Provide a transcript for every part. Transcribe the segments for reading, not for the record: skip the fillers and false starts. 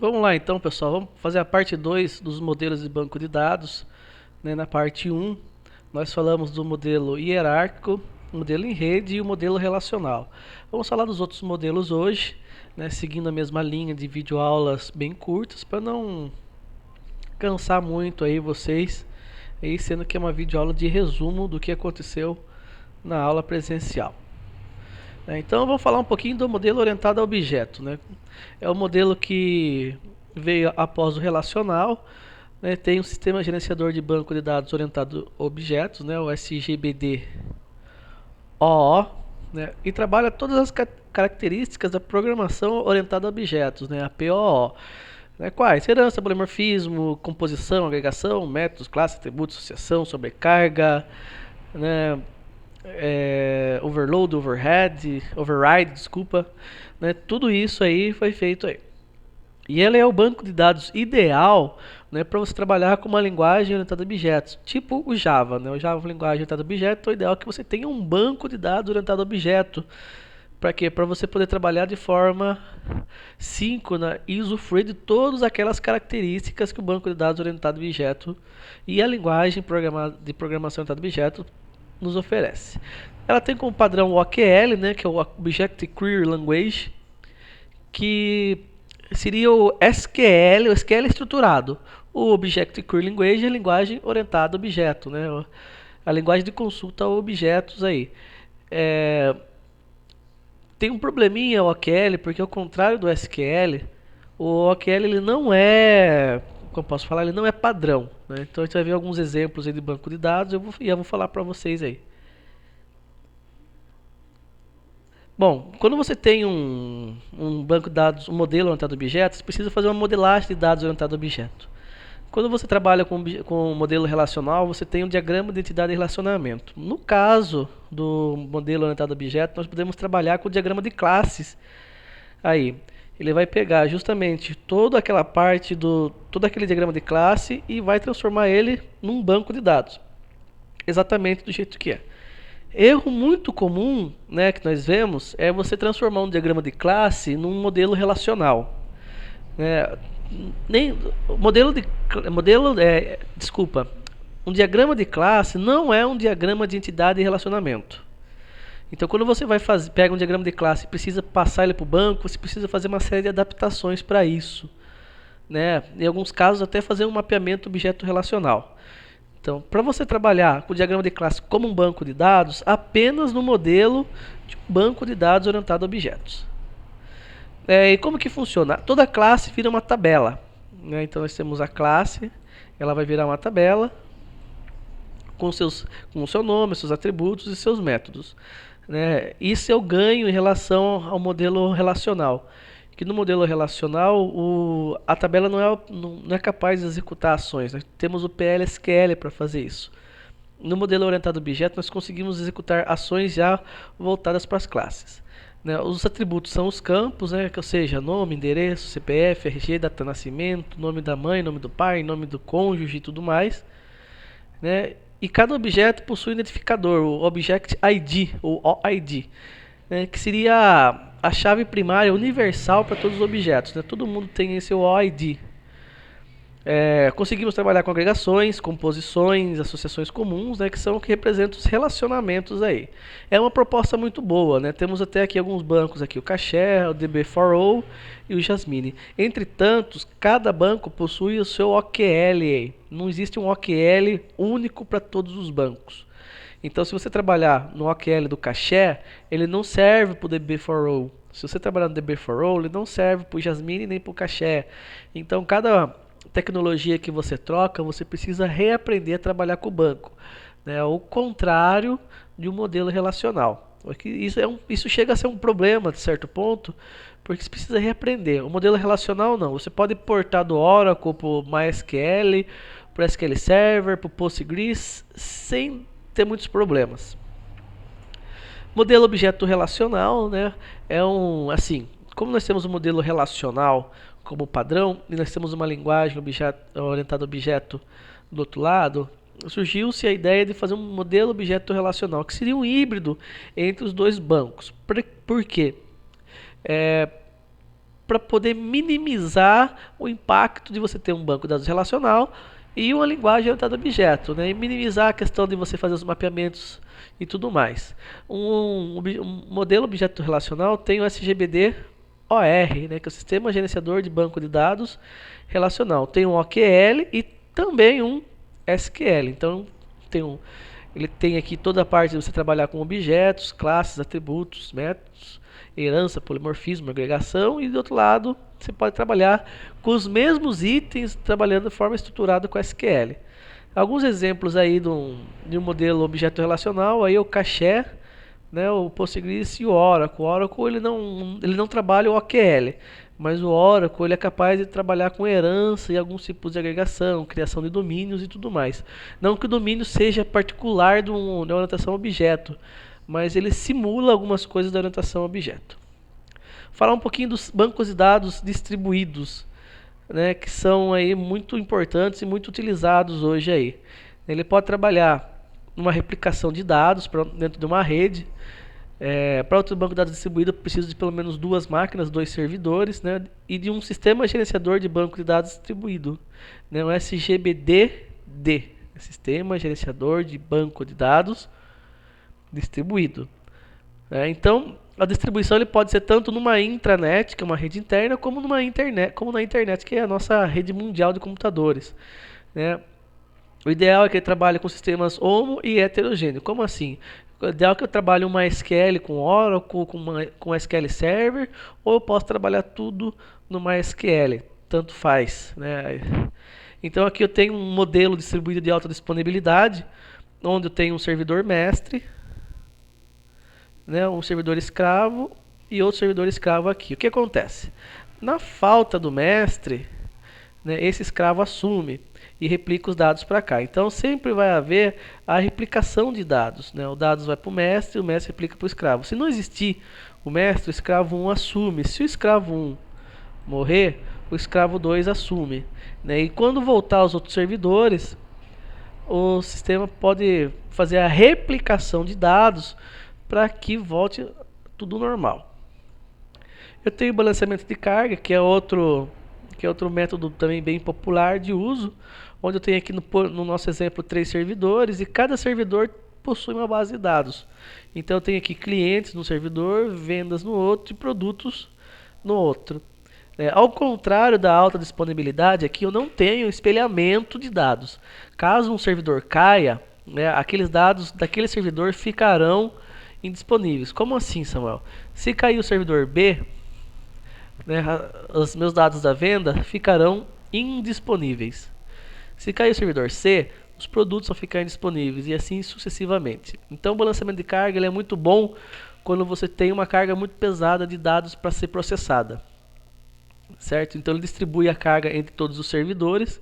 Vamos lá então, pessoal. Vamos fazer a parte 2 dos modelos de banco de dados. Na parte 1, nós falamos do modelo hierárquico, modelo em rede e o modelo relacional. Vamos falar dos outros modelos hoje, seguindo a mesma linha de videoaulas bem curtas, para não cansar muito aí vocês, sendo que é uma videoaula de resumo do que aconteceu na aula presencial. Então, vamos falar um pouquinho do modelo orientado a objeto. É o modelo que veio após o relacional. Tem um sistema gerenciador de banco de dados orientado a objetos, o SGBD-OO, e trabalha todas as características da programação orientada a objetos, a POO. Quais? Herança, polimorfismo, composição, agregação, métodos, classes, atributos, associação, sobrecarga, overload, override, desculpa, tudo isso aí foi feito aí. E ele é o banco de dados ideal, para você trabalhar com uma linguagem orientada a objetos, tipo o Java. O Java é uma linguagem orientada a objetos, então é ideal que você tenha um banco de dados orientado a objeto. Para quê? Para você poder trabalhar de forma síncrona e usufruir de todas aquelas características que o banco de dados orientado a objeto e a linguagem de programação orientada a objeto nos oferece. Ela tem como padrão o OQL, que é o Object Query Language, que seria o SQL, o SQL estruturado. O Object Query Language é a linguagem orientada a objeto, a linguagem de consulta a objetos aí. Tem um probleminha o OQL, porque ao contrário do SQL, o OQL ele não é, como posso falar, ele não é padrão. Então a gente vai ver alguns exemplos aí de banco de dados e eu vou falar para vocês aí. Bom, quando você tem um banco de dados, um modelo orientado a objetos, você precisa fazer uma modelagem de dados orientado a objeto. Quando você trabalha com um modelo relacional, você tem um diagrama de identidade e relacionamento. No caso do modelo orientado a objeto, nós podemos trabalhar com o diagrama de classes. Aí, ele vai pegar justamente toda aquela parte todo aquele diagrama de classe e vai transformar ele num banco de dados. Exatamente do jeito que é. Erro muito comum, que nós vemos é você transformar um diagrama de classe num modelo relacional. Um diagrama de classe não é um diagrama de entidade e relacionamento. Então, quando você pega um diagrama de classe e precisa passar ele para o banco, você precisa fazer uma série de adaptações para isso. Em alguns casos, até fazer um mapeamento objeto relacional. Então, para você trabalhar com o diagrama de classe como um banco de dados, apenas no modelo de um banco de dados orientado a objetos. E como que funciona? Toda classe vira uma tabela. Então, nós temos a classe, ela vai virar uma tabela com o seu nome, seus atributos e seus métodos. Isso é o ganho em relação ao modelo relacional. Que no modelo relacional, a tabela não é capaz de executar ações. Nós temos o PLSQL para fazer isso. No modelo orientado a objeto, nós conseguimos executar ações já voltadas para as classes. Os atributos são os campos, ou seja, nome, endereço, CPF, RG, data de nascimento, nome da mãe, nome do pai, nome do cônjuge e tudo mais. E cada objeto possui um identificador, o Object ID, ou OID, que seria a chave primária universal para todos os objetos. Todo mundo tem esse OID. Conseguimos trabalhar com agregações, composições, associações comuns, que são o que representam os relacionamentos aí. É uma proposta muito boa, Temos até aqui alguns bancos aqui, o Caché, o DB4O e o Jasmine. Entre tantos, cada banco possui o seu OQL aí. Não existe um OQL único para todos os bancos. Então, se você trabalhar no OQL do Caché, ele não serve para o DB4O. Se você trabalhar no DB4O, ele não serve para o Jasmine nem para o Caché. Então, cada tecnologia que você troca, você precisa reaprender a trabalhar com o banco. Ao contrário de um modelo relacional. Isso chega a ser um problema, de certo ponto, porque você precisa reaprender. O modelo relacional não. Você pode portar do Oracle para o MySQL, para o SQL Server, para o Postgres, sem ter muitos problemas. Modelo objeto relacional, como nós temos um modelo relacional como padrão e nós temos uma linguagem orientada a objeto do outro lado, surgiu-se a ideia de fazer um modelo objeto relacional, que seria um híbrido entre os dois bancos. Por quê? para poder minimizar o impacto de você ter um banco de dados relacional e uma linguagem orientada a objeto, né? E minimizar a questão de você fazer os mapeamentos e tudo mais. Um modelo objeto relacional tem o SGBD-OR, né? Que é o Sistema Gerenciador de Banco de Dados Relacional. Tem um OQL e também um SQL. Então, ele tem aqui toda a parte de você trabalhar com objetos, classes, atributos, métodos, herança, polimorfismo, agregação, e do outro lado você pode trabalhar com os mesmos itens, trabalhando de forma estruturada com SQL. Alguns exemplos aí de um modelo objeto relacional, aí o Caché, né, o Postgres e o Oracle. O Oracle ele não trabalha o OQL, mas o Oracle ele é capaz de trabalhar com herança e alguns tipos de agregação, criação de domínios e tudo mais. Não que o domínio seja particular da orientação objeto, mas ele simula algumas coisas da orientação objeto. Falar um pouquinho dos bancos de dados distribuídos, né, que são aí muito importantes e muito utilizados hoje aí. Ele pode trabalhar numa replicação de dados dentro de uma rede. Para outro banco de dados distribuído, precisa de pelo menos 2 máquinas, 2 servidores, né, e de um sistema gerenciador de banco de dados distribuído, né, um SGBD-D, Sistema Gerenciador de Banco de Dados Distribuído. Então, a distribuição ele pode ser tanto numa intranet, que é uma rede interna, como na internet, que é a nossa rede mundial de computadores, né? O ideal é que ele trabalhe com sistemas homo e heterogêneo. Como assim? O ideal é que eu trabalhe uma SQL com Oracle, com SQL Server, ou eu posso trabalhar tudo numa SQL, tanto faz, né? Então aqui eu tenho um modelo distribuído de alta disponibilidade, onde eu tenho um servidor mestre, né, um servidor escravo e outro servidor escravo aqui. O que acontece? Na falta do mestre, né, esse escravo assume e replica os dados para cá. Então sempre vai haver a replicação de dados, né? O dados vai para o mestre replica para o escravo. Se não existir o mestre, o escravo 1 assume. Se o escravo 1 morrer, o escravo 2 assume, né? E quando voltar aos outros servidores, o sistema pode fazer a replicação de dados para que volte tudo normal. Eu tenho o balanceamento de carga, que é outro método também bem popular de uso, onde eu tenho aqui no nosso exemplo 3 servidores e cada servidor possui uma base de dados. Então eu tenho aqui clientes no servidor, vendas no outro e produtos no outro. Ao contrário da alta disponibilidade, aqui eu não tenho espelhamento de dados. Caso um servidor caia, né, aqueles dados daquele servidor ficarão indisponíveis. Como assim, Samuel? Se cair o servidor B, né, os meus dados da venda ficarão indisponíveis. Se cair o servidor C, os produtos vão ficar indisponíveis e assim sucessivamente. Então o balanceamento de carga ele é muito bom quando você tem uma carga muito pesada de dados para ser processada, certo? Então ele distribui a carga entre todos os servidores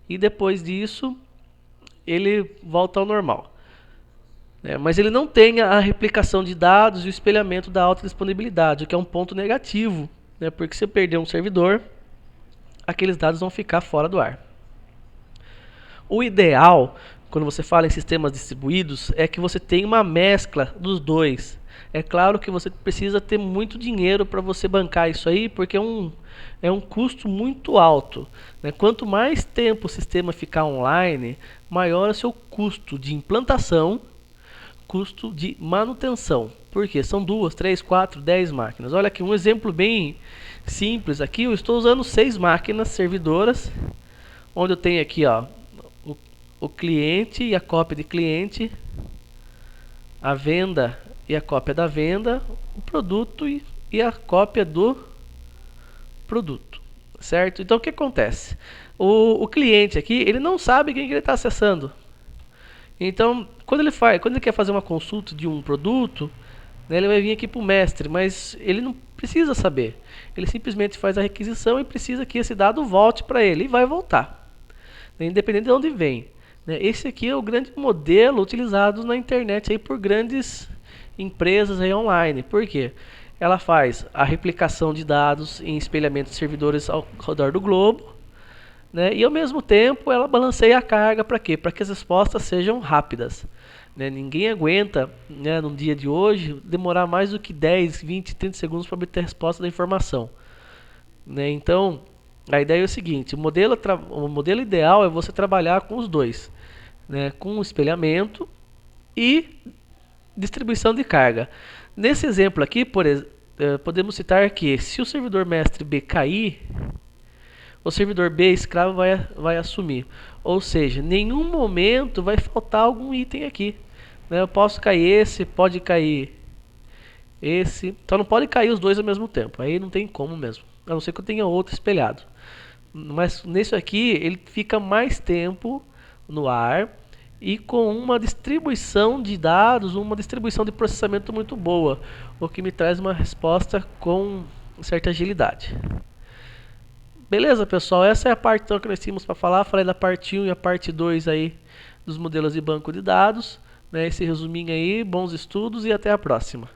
e depois disso ele volta ao normal. Mas ele não tem a replicação de dados e o espelhamento da alta disponibilidade, o que é um ponto negativo, né? Porque se eu perder um servidor, aqueles dados vão ficar fora do ar. O ideal, quando você fala em sistemas distribuídos, é que você tenha uma mescla dos dois. É claro que você precisa ter muito dinheiro para você bancar isso aí, porque é um custo muito alto, né? Quanto mais tempo o sistema ficar online, maior é o seu custo de implantação, custo de manutenção. Por quê? São 2, 3, 4, 10 máquinas. Olha aqui um exemplo bem simples. Aqui eu estou usando 6 máquinas servidoras, onde eu tenho aqui o cliente e a cópia de cliente, a venda e a cópia da venda, o produto e a cópia do produto, certo? Então o que acontece? O cliente aqui, ele não sabe quem que ele está acessando. Então, quando ele quer fazer uma consulta de um produto, né, ele vai vir aqui para o mestre, mas ele não precisa saber. Ele simplesmente faz a requisição e precisa que esse dado volte para ele e vai voltar, né, independente de onde vem. Esse aqui é o grande modelo utilizado na internet aí por grandes empresas aí online. Por quê? Ela faz a replicação de dados em espelhamento de servidores ao redor do globo, né? E ao mesmo tempo ela balanceia a carga para quê? Para que as respostas sejam rápidas, né? Ninguém aguenta, né, no dia de hoje demorar mais do que 10, 20, 30 segundos para obter a resposta da informação, né? Então, a ideia é o seguinte, o modelo ideal é você trabalhar com os dois, né? Com espelhamento e distribuição de carga. Nesse exemplo aqui, podemos citar que se o servidor mestre B cair, o servidor B escravo vai assumir. Ou seja, em nenhum momento vai faltar algum item aqui, né? Eu posso cair esse, pode cair esse. Só não pode cair os dois ao mesmo tempo. Aí não tem como mesmo. A não ser que eu tenha outro espelhado. Mas nesse aqui ele fica mais tempo no ar e com uma distribuição de dados, uma distribuição de processamento muito boa, o que me traz uma resposta com certa agilidade. Beleza, pessoal? Essa é a parte então, que nós tínhamos para falar. Falei da parte 1 e a parte 2 aí dos modelos de banco de dados, né? Esse resuminho aí, bons estudos e até a próxima.